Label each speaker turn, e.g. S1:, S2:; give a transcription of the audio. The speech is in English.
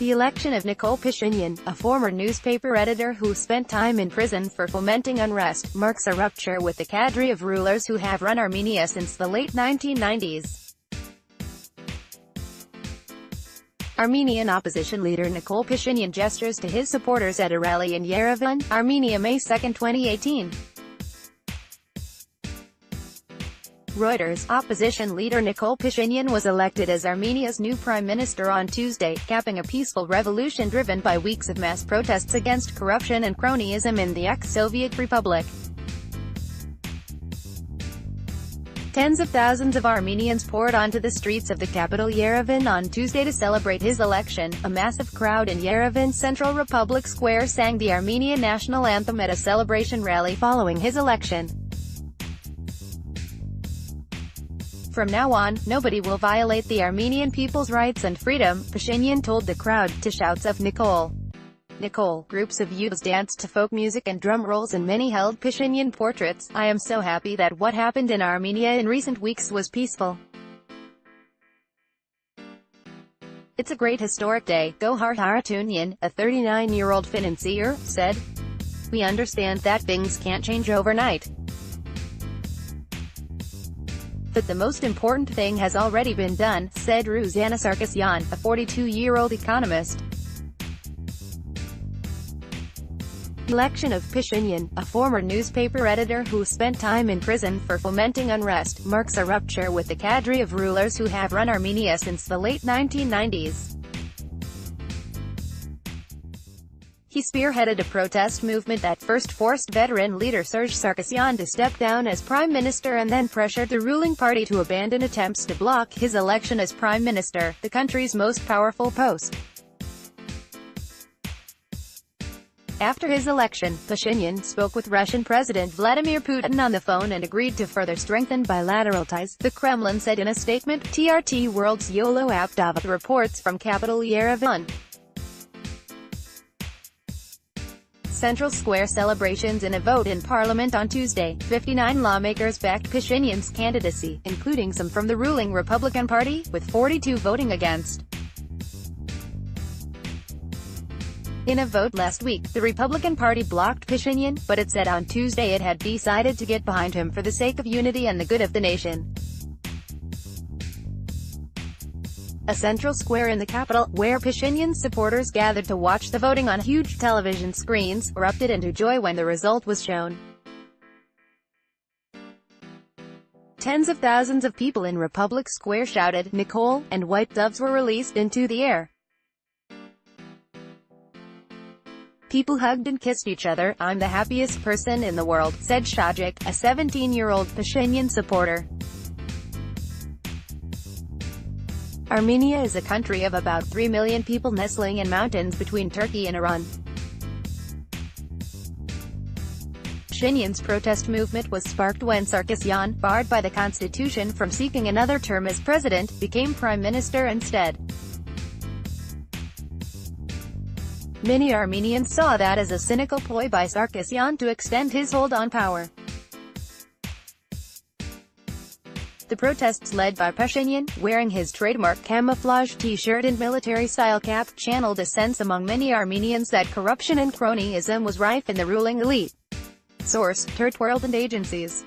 S1: The election of Nikol Pashinyan, a former newspaper editor who spent time in prison for fomenting unrest, marks a rupture with the cadre of rulers who have run Armenia since the late 1990s. Armenian opposition leader Nikol Pashinyan gestures to his supporters at a rally in Yerevan, Armenia May 2, 2018. Reuters. Opposition leader Nikol Pashinyan was elected as Armenia's new prime minister on Tuesday, capping a peaceful revolution driven by weeks of mass protests against corruption and cronyism in the ex-Soviet republic. Tens of thousands of Armenians poured onto the streets of the capital Yerevan on Tuesday to celebrate his election. A massive crowd in Yerevan's Central Republic Square sang the Armenian national anthem at a celebration rally following his election. "From now on, nobody will violate the Armenian people's rights and freedom," Pashinyan told the crowd, to shouts of "Nikol! Nikol!" Groups of youths danced to folk music and drum rolls and many held Pashinyan portraits. "I am so happy that what happened in Armenia in recent weeks was peaceful. It's a great historic day," Gohar Haratunyan, a 39-year-old financier, said. "We understand that things can't change overnight. But the most important thing has already been done," said Ruzana Sarkisyan, a 42-year-old economist. The election of Pashinyan, a former newspaper editor who spent time in prison for fomenting unrest, marks a rupture with the cadre of rulers who have run Armenia since the late 1990s. He spearheaded a protest movement that first forced veteran leader Serge Sarkisyan to step down as prime minister and then pressured the ruling party to abandon attempts to block his election as prime minister, the country's most powerful post. After his election, Pashinyan spoke with Russian President Vladimir Putin on the phone and agreed to further strengthen bilateral ties, the Kremlin said in a statement. TRT World's Yolo Abdava reports from capital Yerevan. Central Square celebrations in a vote in parliament on Tuesday. 59 lawmakers backed Pashinyan's candidacy, including some from the ruling Republican Party, with 42 voting against. In a vote last week, the Republican Party blocked Pashinyan, but it said on Tuesday it had decided to get behind him for the sake of unity and the good of the nation. A central square in the capital, where Pashinyan's supporters gathered to watch the voting on huge television screens, erupted into joy when the result was shown. Tens of thousands of people in Republic Square shouted, "Nikol!" and white doves were released into the air. People hugged and kissed each other. "I'm the happiest person in the world," said Shajik, a 17-year-old Pashinyan supporter. Armenia is a country of about 3 million people nestling in mountains between Turkey and Iran. Pashinyan's protest movement was sparked when Sarkisyan, barred by the constitution from seeking another term as president, became prime minister instead. Many Armenians saw that as a cynical ploy by Sarkisyan to extend his hold on power. The protests led by Pashinyan, wearing his trademark camouflage t-shirt and military-style cap, channeled a sense among many Armenians that corruption and cronyism was rife in the ruling elite. Source: World and Agencies.